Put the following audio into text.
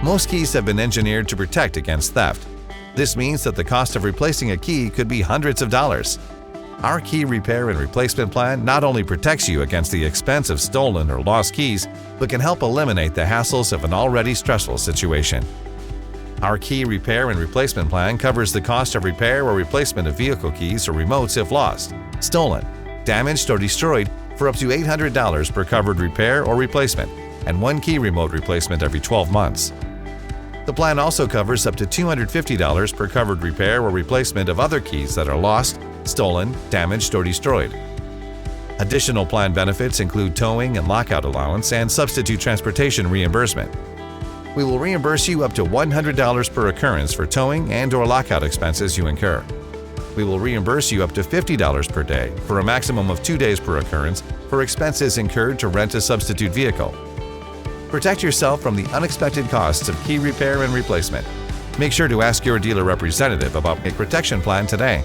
Most keys have been engineered to protect against theft. This means that the cost of replacing a key could be hundreds of dollars. Our key repair and replacement plan not only protects you against the expense of stolen or lost keys, but can help eliminate the hassles of an already stressful situation. Our key repair and replacement plan covers the cost of repair or replacement of vehicle keys or remotes if lost, stolen, damaged, or destroyed for up to $800 per covered repair or replacement, and one key remote replacement every 12 months. The plan also covers up to $250 per covered repair or replacement of other keys that are lost, stolen, damaged, or destroyed. Additional plan benefits include towing and lockout allowance and substitute transportation reimbursement. We will reimburse you up to $100 per occurrence for towing and/or lockout expenses you incur. We will reimburse you up to $50 per day for a maximum of 2 days per occurrence for expenses incurred to rent a substitute vehicle. Protect yourself from the unexpected costs of key repair and replacement. Make sure to ask your dealer representative about a protection plan today.